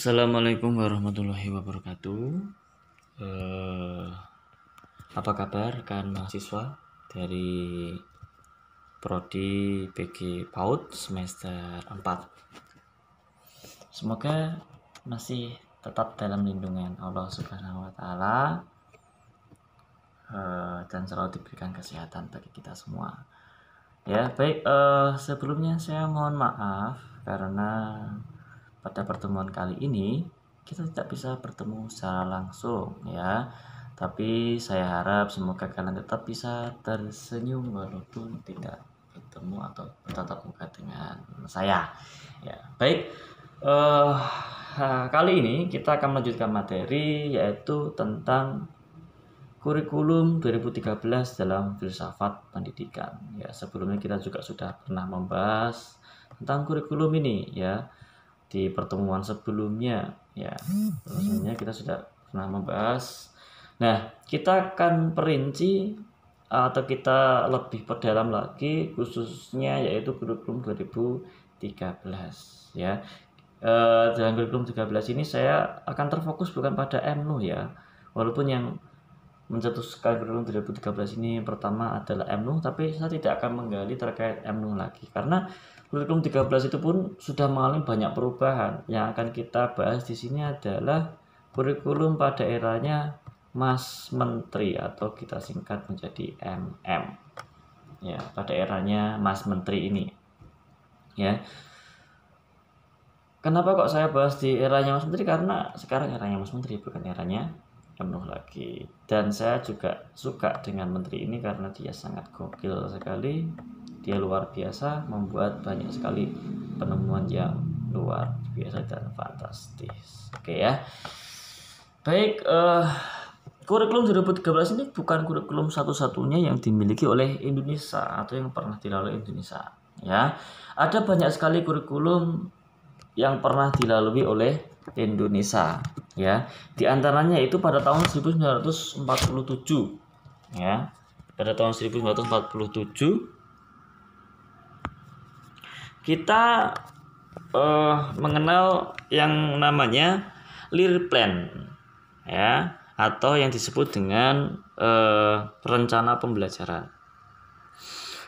Assalamualaikum warahmatullahi wabarakatuh. Apa kabar rekan mahasiswa dari Prodi PG PAUD semester 4? Semoga masih tetap dalam lindungan Allah Subhanahu wa taala dan selalu diberikan kesehatan bagi kita semua. Ya, baik, sebelumnya saya mohon maaf karena pada pertemuan kali ini kita tidak bisa bertemu secara langsung ya. Tapi saya harap semoga kalian tetap bisa tersenyum walaupun tidak bertemu atau bertatap muka dengan saya. Ya, baik. Kali ini kita akan melanjutkan materi yaitu tentang kurikulum 2013 dalam filsafat pendidikan. Ya, sebelumnya kita juga sudah pernah membahas tentang kurikulum ini ya di pertemuan sebelumnya ya. Sebelumnya kita sudah pernah membahas. Nah, kita akan perinci atau kita lebih perdalam lagi khususnya yaitu kurikulum 2013 ya. Dalam kurikulum 13 ini saya akan terfokus bukan pada MNU ya. Walaupun yang mencetuskan kurikulum 2013 ini pertama adalah MNU, tapi saya tidak akan menggali terkait MNU lagi karena kurikulum 13 itu pun sudah mengalami banyak perubahan. Yang akan kita bahas di sini adalah kurikulum pada eranya Mas Menteri atau kita singkat menjadi MM. Ya, pada eranya Mas Menteri ini. Ya. Kenapa kok saya bahas di eranya Mas Menteri? Karena sekarang eranya Mas Menteri bukan eranya MNU lagi. Dan saya juga suka dengan menteri ini karena dia sangat gokil sekali. Dia luar biasa, membuat banyak sekali penemuan yang luar biasa dan fantastis. Oke ya. Baik, kurikulum 2013 ini bukan kurikulum satu-satunya yang dimiliki oleh Indonesia atau yang pernah dilalui Indonesia. Ya, ada banyak sekali kurikulum yang pernah dilalui oleh Indonesia. Ya, di antaranya itu pada tahun 1947. Ya, pada tahun 1947 kita mengenal yang namanya Leerplan ya, atau yang disebut dengan rencana pembelajaran.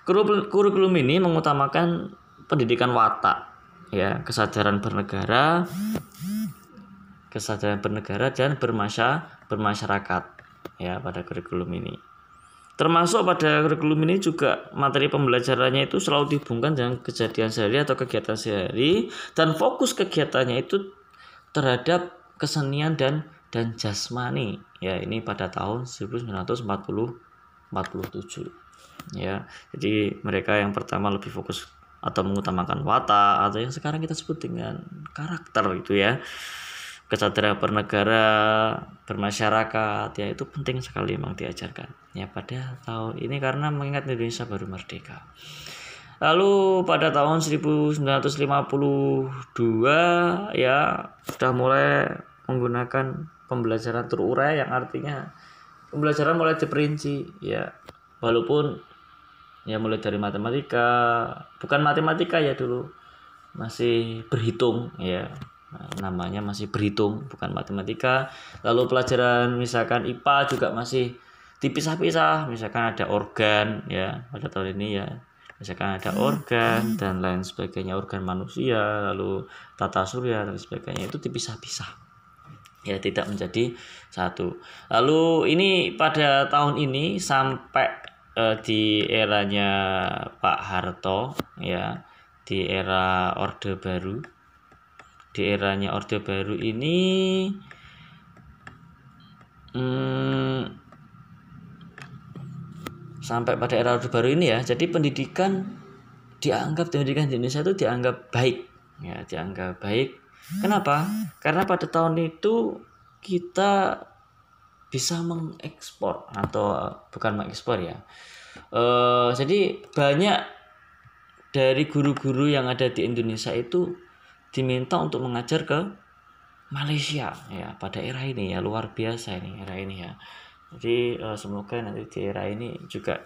Kurikulum ini mengutamakan pendidikan watak ya, kesadaran bernegara dan bermasyarakat ya pada kurikulum ini. Termasuk pada kurikulum ini juga materi pembelajarannya itu selalu dihubungkan dengan kejadian sehari atau kegiatan sehari, dan fokus kegiatannya itu terhadap kesenian dan jasmani. Ya, ini pada tahun 1947. Ya, jadi mereka yang pertama lebih fokus atau mengutamakan watak atau yang sekarang kita sebut dengan karakter itu ya. Kesadaran bernegara, bermasyarakat ya, itu penting sekali memang diajarkan ya pada tahun ini karena mengingat Indonesia baru merdeka. Lalu pada tahun 1952 ya sudah mulai menggunakan pembelajaran terurai yang artinya pembelajaran mulai diperinci ya, walaupun ya mulai dari matematika, bukan matematika ya dulu, masih berhitung ya. Namanya masih berhitung bukan matematika. Lalu pelajaran misalkan IPA juga masih dipisah-pisah, misalkan ada organ ya pada tahun ini ya, misalkan ada organ dan lain sebagainya, organ manusia, lalu tata surya dan sebagainya, itu dipisah-pisah ya, tidak menjadi satu. Lalu ini pada tahun ini sampai di eranya Pak Harto ya, di era Orde Baru. Di eranya Orde Baru ini sampai pada era Orde Baru ini ya, jadi pendidikan di Indonesia itu dianggap baik ya, dianggap baik. Kenapa? Karena pada tahun itu kita bisa mengekspor atau bukan mengekspor ya. Jadi banyak dari guru-guru yang ada di Indonesia itu diminta untuk mengajar ke Malaysia ya pada era ini ya, luar biasa ini era ini ya. Jadi semoga nanti di era ini juga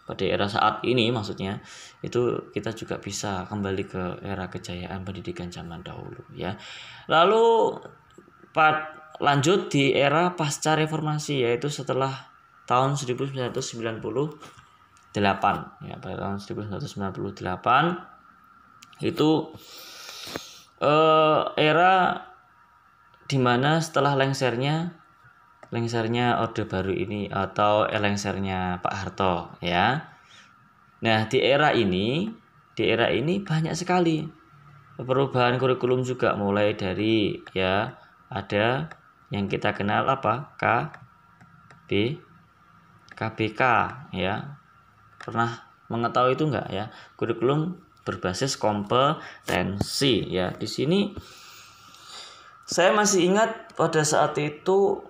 pada era saat ini maksudnya, itu kita juga bisa kembali ke era kejayaan pendidikan zaman dahulu ya. Lalu lanjut di era pasca reformasi, yaitu setelah tahun 1998 ya. Pada tahun 1998 itu era dimana setelah lengsernya Orde Baru ini atau lengsernya Pak Harto ya. Nah, di era ini banyak sekali perubahan kurikulum juga, mulai dari ya ada yang kita kenal apa? KBK ya. Pernah mengetahui itu enggak ya? Kurikulum berbasis kompetensi ya. Di sini saya masih ingat pada saat itu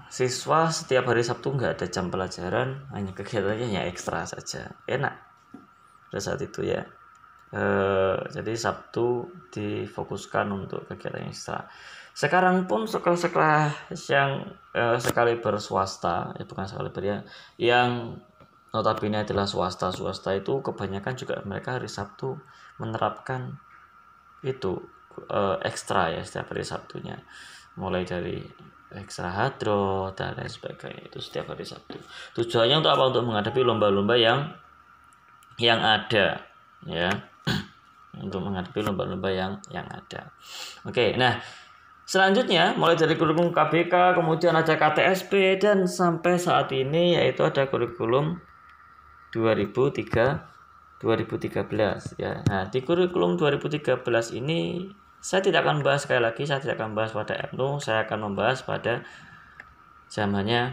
siswa setiap hari Sabtu nggak ada jam pelajaran, hanya kegiatannya hanya ekstra saja. Enak pada saat itu ya. Jadi Sabtu difokuskan untuk kegiatan ekstra. Sekarang pun sekolah-sekolah yang sekaliber swasta, ya bukan sekaliber ya, yang notabene adalah swasta itu kebanyakan juga mereka hari Sabtu menerapkan itu ekstra ya setiap hari Sabtunya, mulai dari ekstra hadro dan lain sebagainya, itu setiap hari Sabtu. Tujuannya untuk apa? Untuk menghadapi lomba-lomba yang ada ya. Untuk menghadapi lomba-lomba yang ada. Oke, nah selanjutnya mulai dari kurikulum KBK, kemudian ada KTSP, dan sampai saat ini yaitu ada kurikulum 2013 ya. Nah, di kurikulum 2013 ini saya tidak akan bahas, sekali lagi saya tidak akan bahas pada MNU, saya akan membahas pada zamannya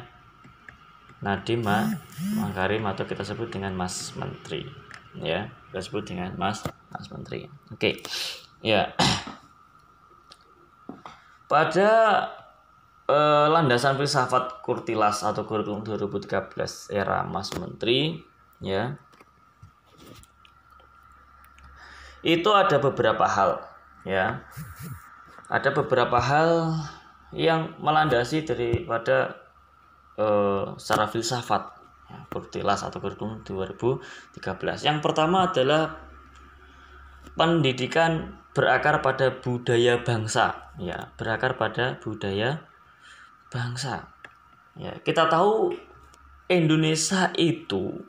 Nadiem Makarim atau kita sebut dengan Mas Menteri ya. Kita sebut dengan Mas Menteri. Oke. Ya. Pada landasan filsafat Kurtilas atau kurikulum 2013 era Mas Menteri ya. Itu ada beberapa hal ya. Ada beberapa hal yang melandasi daripada secara filsafat ya, Kurtilas atau kurikulum 2013. Yang pertama adalah pendidikan berakar pada budaya bangsa ya, berakar pada budaya bangsa ya. Kita tahu Indonesia itu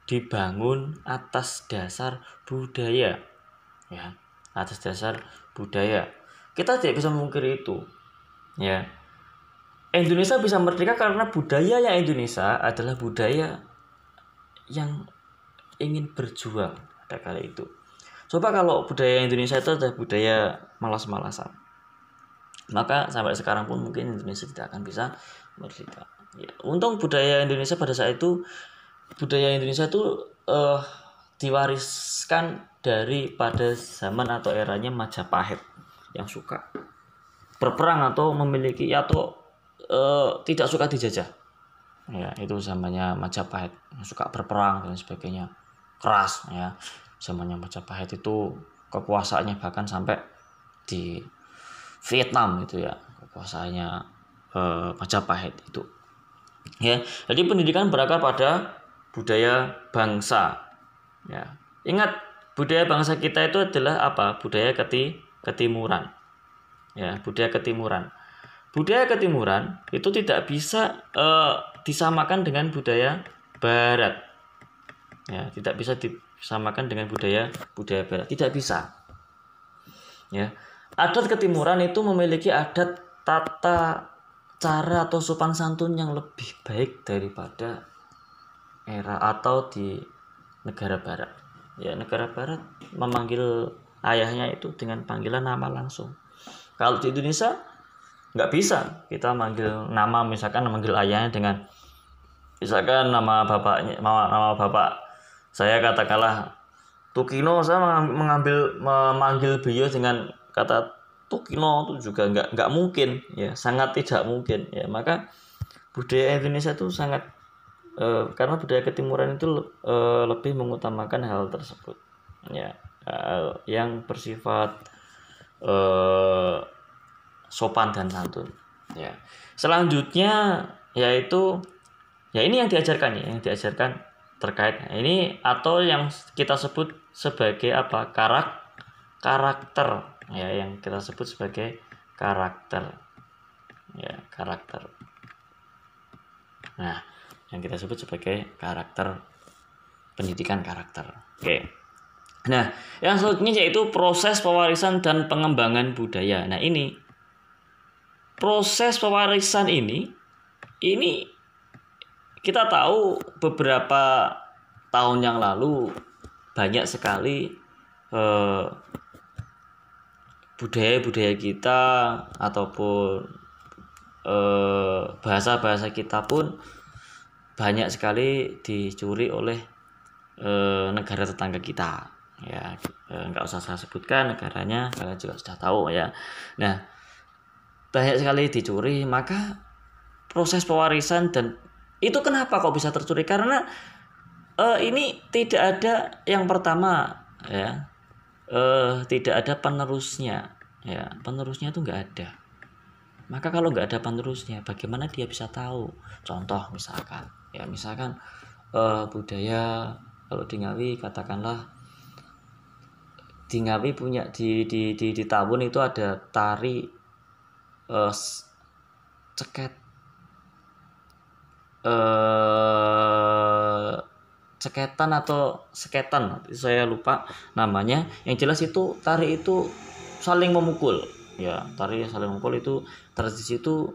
dibangun atas dasar budaya ya, atas dasar budaya. Kita tidak bisa memungkiri itu ya. Indonesia bisa merdeka karena budaya yang Indonesia adalah budaya yang ingin berjuang pada kali itu. Coba kalau budaya Indonesia itu adalah budaya malas-malasan, maka sampai sekarang pun mungkin Indonesia tidak akan bisa merdeka ya. Untung budaya Indonesia pada saat itu, diwariskan daripada zaman atau eranya Majapahit yang suka berperang atau memiliki atau tidak suka dijajah ya. Itu zamannya Majapahit, suka berperang dan sebagainya, keras ya. Zamannya Majapahit itu kekuasaannya bahkan sampai di Vietnam itu ya, kekuasaannya Majapahit itu ya. Jadi pendidikan berakar pada budaya bangsa ya. Ingat, budaya bangsa kita itu adalah apa? Budaya ketimuran ya, budaya ketimuran. Budaya ketimuran itu tidak bisa disamakan dengan budaya barat ya, tidak bisa disamakan dengan budaya barat, tidak bisa ya. Adat ketimuran itu memiliki adat, tata cara atau sopan santun yang lebih baik daripada era atau di negara barat ya. Negara barat memanggil ayahnya itu dengan panggilan nama langsung. Kalau di Indonesia nggak bisa kita manggil nama, misalkan memanggil ayahnya dengan misalkan nama bapak saya katakanlah Tukino, saya memanggil beliau dengan kata Tukino itu juga nggak mungkin ya, sangat tidak mungkin ya. Maka budaya Indonesia itu sangat karena budaya ketimuran itu lebih mengutamakan hal tersebut ya, yang bersifat sopan dan santun ya. Selanjutnya yaitu Ya ini yang diajarkan ya, yang diajarkan terkait ini atau yang kita sebut sebagai apa? Karakter ya, yang kita sebut sebagai karakter. Ya, karakter. Nah, yang kita sebut sebagai karakter, pendidikan karakter. Oke. Nah, yang selanjutnya yaitu proses pewarisan dan pengembangan budaya. Nah, ini proses pewarisan ini kita tahu beberapa tahun yang lalu banyak sekali budaya-budaya kita ataupun bahasa-bahasa kita pun banyak sekali dicuri oleh negara tetangga kita. Ya, nggak usah saya sebutkan negaranya, kalian juga sudah tahu ya. Nah, banyak sekali dicuri, maka proses pewarisan dan itu kenapa kok bisa tercuri? Karena ini tidak ada yang pertama ya, tidak ada penerusnya ya, penerusnya itu nggak ada. Maka kalau nggak ada penerusnya, bagaimana dia bisa tahu? Contoh misalkan budaya kalau di Ngawi, katakanlah di Ngawi punya di Tawun itu ada tari ceketan atau seketan, saya lupa namanya. Yang jelas itu tari itu saling memukul ya, tari saling memukul itu tradisi itu.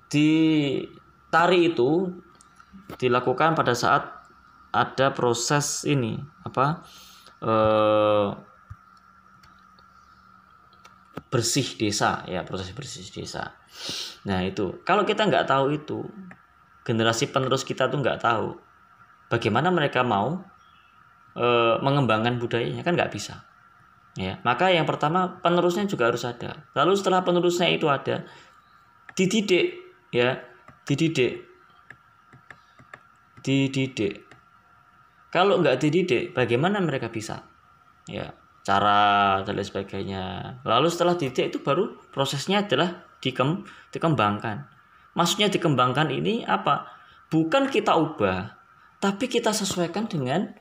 Di tari itu dilakukan pada saat ada proses ini bersih desa ya, proses bersih desa. Nah itu kalau kita nggak tahu itu, generasi penerus kita tuh nggak tahu, bagaimana mereka mau mengembangkan budayanya, kan nggak bisa ya. Maka yang pertama penerusnya juga harus ada. Lalu setelah penerusnya itu ada, dididik ya, dididik. Kalau nggak dididik, bagaimana mereka bisa ya, cara dan lain sebagainya. Lalu setelah dididik itu baru prosesnya adalah dikembangkan. Maksudnya dikembangkan ini apa? Bukan kita ubah, tapi kita sesuaikan dengan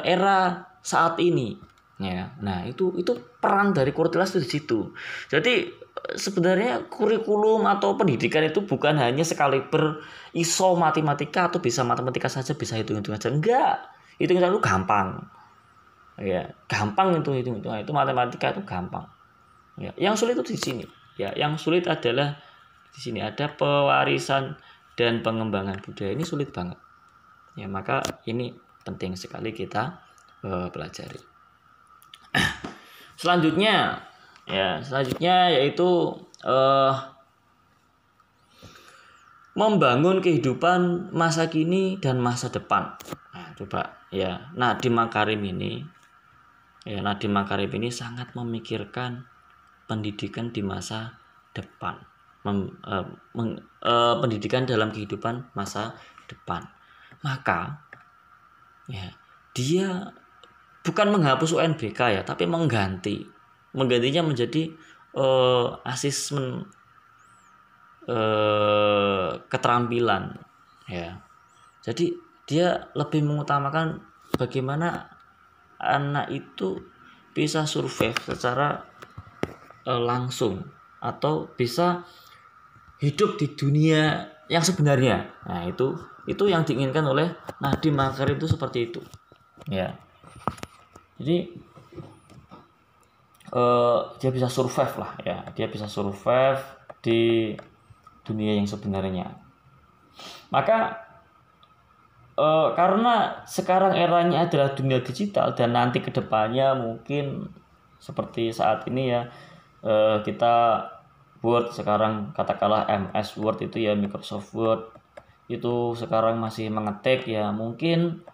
era saat ini ya. Nah itu peran dari Kurtilas itu di situ. Jadi sebenarnya kurikulum atau pendidikan itu bukan hanya sekaliber iso matematika atau bisa matematika saja, bisa hitung-hitung aja. Enggak, hitung-hitung itu gampang ya, gampang itu hitung-hitung itu, matematika itu gampang ya. Yang sulit itu di sini ya, yang sulit adalah di sini ada pewarisan dan pengembangan budaya, ini sulit banget ya. Maka ini penting sekali kita pelajari. Selanjutnya yaitu membangun kehidupan masa kini dan masa depan. Nah, coba ya, Nadiem Makarim ini sangat memikirkan pendidikan di masa depan, pendidikan dalam kehidupan masa depan. Maka ya, dia bukan menghapus UNBK ya, tapi menggantinya menjadi asesmen keterampilan ya. Jadi dia lebih mengutamakan bagaimana anak itu bisa survive secara langsung atau bisa hidup di dunia yang sebenarnya. Nah itu yang diinginkan oleh Nadiem Makarim itu seperti itu ya. Jadi dia bisa survive lah ya, dia bisa survive di dunia yang sebenarnya. Maka karena sekarang eranya adalah dunia digital dan nanti kedepannya mungkin seperti saat ini ya, kita Word sekarang katakanlah MS Word itu ya, Microsoft Word itu sekarang masih mengetik ya, mungkin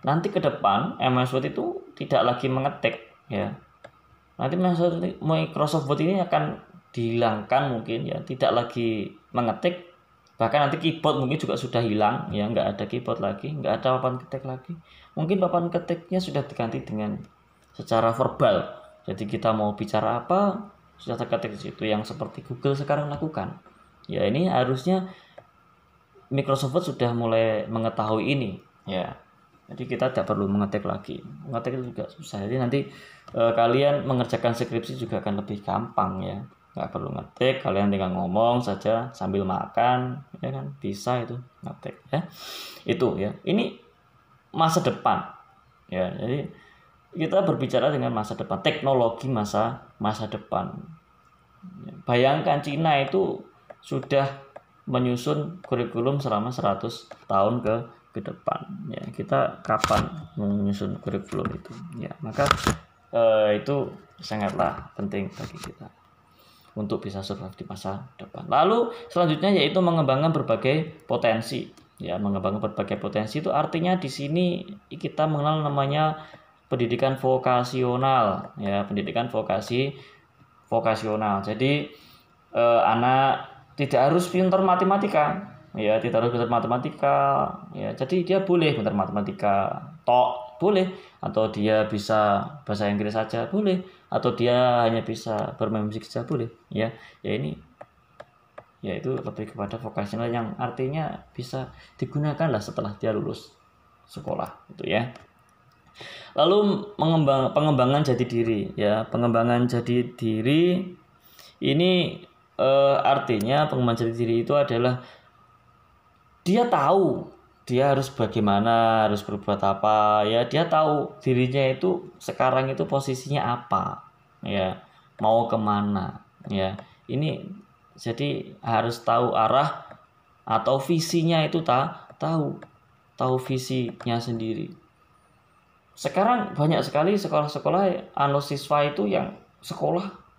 nanti ke depan MS Word itu tidak lagi mengetik ya. Nanti Microsoft Word ini akan dihilangkan mungkin ya, tidak lagi mengetik. Bahkan nanti keyboard mungkin juga sudah hilang ya, nggak ada keyboard lagi, nggak ada papan ketik lagi. Mungkin papan ketiknya sudah diganti dengan secara verbal. Jadi kita mau bicara apa sudah terketik di situ, yang seperti Google sekarang lakukan. Ya ini harusnya Microsoft Word sudah mulai mengetahui ini ya. Jadi kita tidak perlu mengetik lagi. Mengetik itu juga susah. Jadi nanti kalian mengerjakan skripsi juga akan lebih gampang ya. Nggak perlu ngetik, kalian tinggal ngomong saja sambil makan, ya kan bisa itu ngetik ya. Itu ya. Ini masa depan ya. Jadi kita berbicara dengan masa depan, teknologi masa depan. Bayangkan Cina itu sudah menyusun kurikulum selama 100 tahun ke depan ya. Kita kapan menyusun kurikulum itu ya. Maka itu sangatlah penting bagi kita untuk bisa survive di masa depan. Lalu selanjutnya yaitu mengembangkan berbagai potensi ya. Mengembangkan berbagai potensi itu artinya di sini kita mengenal namanya pendidikan vokasional ya. Pendidikan vokasional. Jadi anak tidak harus pintar matematika ya, tidak harus pintar matematika ya. Jadi dia boleh pintar matematika tok boleh, atau dia bisa bahasa Inggris saja boleh, atau dia hanya bisa bermain musik saja boleh ya. Ya ini ya itu lebih kepada vokasional yang artinya bisa digunakan lah setelah dia lulus sekolah itu ya. Lalu pengembangan jati diri ya. Pengembangan jati diri ini artinya pengembangan jati diri itu adalah dia tahu dia harus bagaimana, harus berbuat apa ya. Dia tahu dirinya itu sekarang itu posisinya apa ya, mau kemana ya. Ini jadi harus tahu arah atau visinya itu tahu visinya sendiri. Sekarang banyak sekali sekolah-sekolah siswa itu yang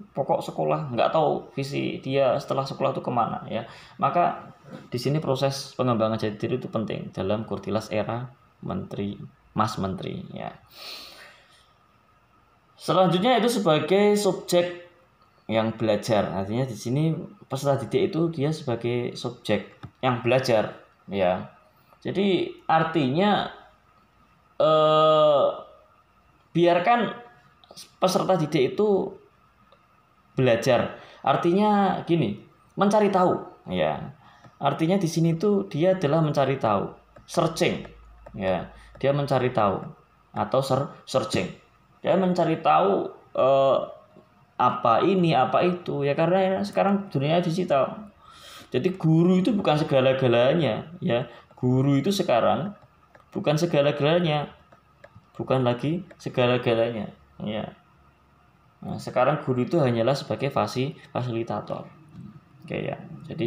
pokok sekolah nggak tahu visi dia setelah sekolah itu kemana ya. Maka di sini proses pengembangan jati diri itu penting dalam Kurtilas era Mas Menteri ya. Selanjutnya itu sebagai subjek yang belajar. Artinya di sini peserta didik itu dia sebagai subjek yang belajar ya. Jadi artinya biarkan peserta didik itu belajar. Artinya gini, mencari tahu ya. Artinya di sini tuh dia adalah mencari tahu, searching ya. Dia mencari tahu atau searching. Dia mencari tahu apa ini, apa itu ya, karena sekarang dunia digital. Jadi guru itu bukan segala-galanya ya. Guru itu sekarang bukan segala-galanya. Bukan lagi segala-galanya ya. Nah, sekarang guru itu hanyalah sebagai fasilitator. Oke ya. Jadi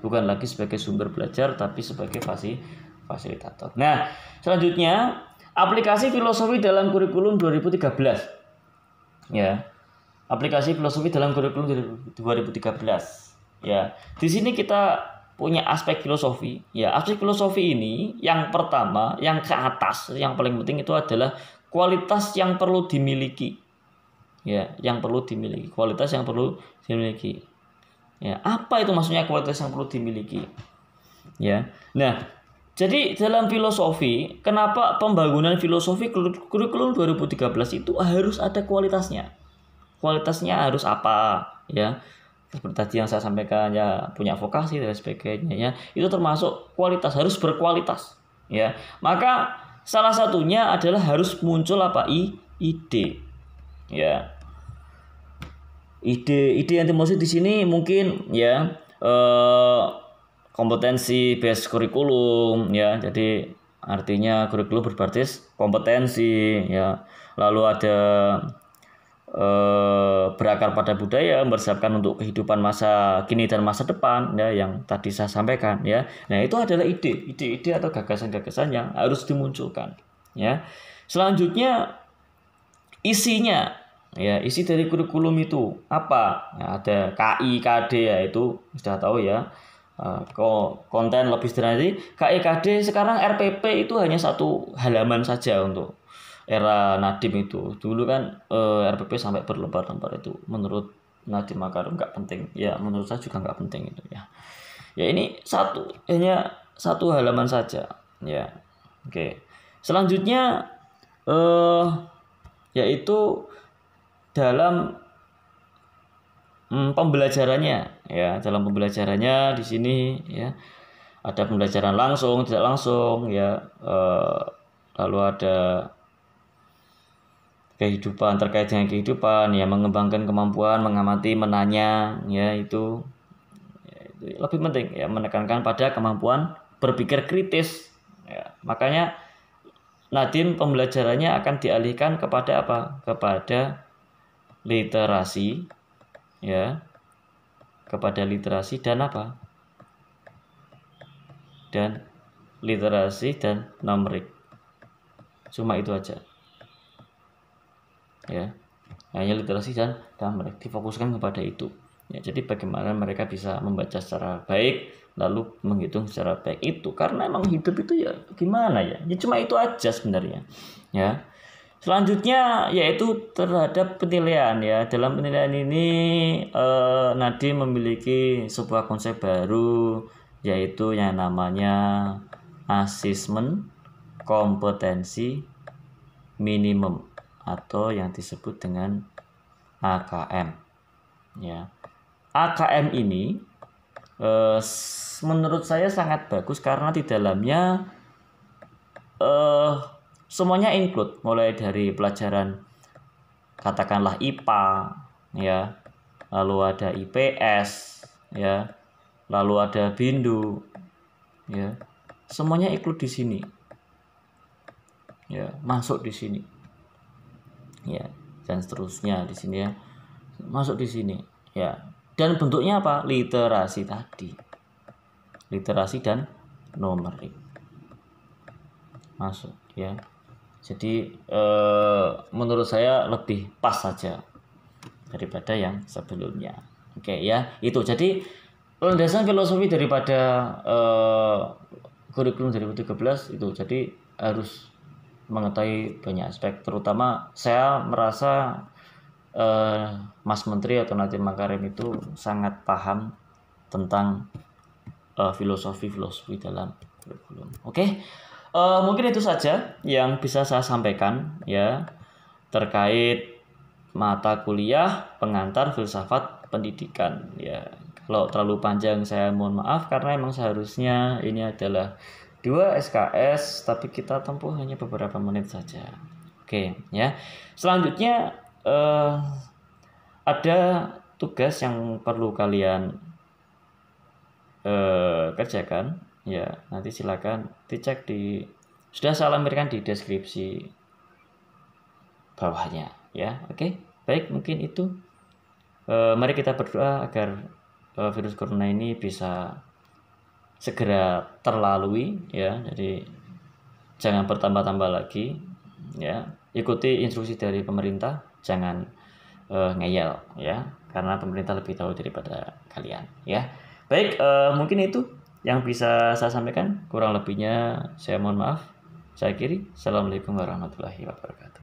bukan lagi sebagai sumber belajar, tapi sebagai fasilitator. Nah, selanjutnya aplikasi filosofi dalam kurikulum 2013. Ya. Aplikasi filosofi dalam kurikulum 2013. Ya. Di sini kita punya aspek filosofi. Ya, aspek filosofi ini yang pertama, yang ke atas, yang paling penting itu adalah kualitas yang perlu dimiliki. Ya, yang perlu dimiliki. Kualitas yang perlu dimiliki. Ya, apa itu maksudnya kualitas yang perlu dimiliki? Ya. Nah, jadi dalam filosofi, kenapa pembangunan filosofi kurikulum 2013 itu harus ada kualitasnya? Kualitasnya harus apa? Ya. Seperti tadi yang saya sampaikan ya, punya vokasi dan sebagainya ya. Itu termasuk kualitas, harus berkualitas. Ya. Maka salah satunya adalah harus muncul apa? Ide. Ya. Ide yang dimaksud di sini mungkin ya kompetensi based kurikulum ya. Jadi artinya kurikulum berbasis kompetensi ya. Lalu ada berakar pada budaya, mempersiapkan untuk kehidupan masa kini dan masa depan ya, yang tadi saya sampaikan ya. Nah, itu adalah ide atau gagasan-gagasan yang harus dimunculkan ya. Selanjutnya isinya. Ya, isi dari kurikulum itu apa? Ya, ada KI, KD ya, itu sudah tahu ya. Konten lebih sederhana. KI, KD sekarang RPP itu hanya satu halaman saja untuk era Nadiem itu. Dulu kan RPP sampai berlembar-lembar itu. Menurut Nadiem Makarim nggak penting. Ya, menurut saya juga nggak penting itu ya. Ya, ini hanya satu halaman saja. Ya, oke. Selanjutnya yaitu dalam pembelajarannya ya. Dalam pembelajarannya di sini ya ada pembelajaran langsung, tidak langsung, ya. Lalu ada kehidupan, terkait dengan kehidupan, ya, mengembangkan kemampuan mengamati, menanya, ya itu lebih penting, ya, menekankan pada kemampuan berpikir kritis, ya. Makanya Nadiem pembelajarannya akan dialihkan kepada apa? Kepada literasi, ya, kepada literasi dan apa? Dan literasi dan numerik. Cuma itu aja, ya, hanya literasi dan numerik, difokuskan kepada itu, ya. Jadi bagaimana mereka bisa membaca secara baik, lalu menghitung secara baik itu, karena emang hidup itu ya gimana ya, cuma itu aja sebenarnya, ya. Selanjutnya yaitu terhadap penilaian, ya. Dalam penilaian ini Nadiem memiliki sebuah konsep baru, yaitu yang namanya asesmen kompetensi minimum atau yang disebut dengan AKM, ya. AKM ini menurut saya sangat bagus karena di dalamnya semuanya include, mulai dari pelajaran katakanlah IPA, ya, lalu ada IPS, ya, lalu ada Bindu, ya, semuanya include di sini, ya, masuk di sini, ya, dan seterusnya di sini, ya, masuk di sini, ya. Dan bentuknya apa? Literasi tadi, literasi dan numerik masuk, ya. Jadi menurut saya lebih pas saja daripada yang sebelumnya. Oke, ya, itu. Jadi landasan filosofi daripada kurikulum 2013 itu, jadi harus mengetahui banyak aspek. Terutama saya merasa Mas Menteri atau Nadiem Makarim itu sangat paham tentang filosofi dalam kurikulum. Oke. Mungkin itu saja yang bisa saya sampaikan, ya, terkait mata kuliah pengantar filsafat pendidikan, ya. Kalau terlalu panjang saya mohon maaf, karena emang seharusnya ini adalah 2 SKS, tapi kita tempuh hanya beberapa menit saja. Oke, ya. Selanjutnya ada tugas yang perlu kalian kerjakan, ya. Nanti silakan dicek sudah saya lampirkan di deskripsi bawahnya, ya. Oke, baik, mungkin itu. Mari kita berdoa agar virus corona ini bisa segera terlalui, ya. Jadi jangan bertambah-tambah lagi, ya. Ikuti instruksi dari pemerintah, jangan ngeyel, ya, karena pemerintah lebih tahu daripada kalian, ya. Baik, mungkin itu yang bisa saya sampaikan. Kurang lebihnya saya mohon maaf. Saya akhiri. Assalamualaikum warahmatullahi wabarakatuh.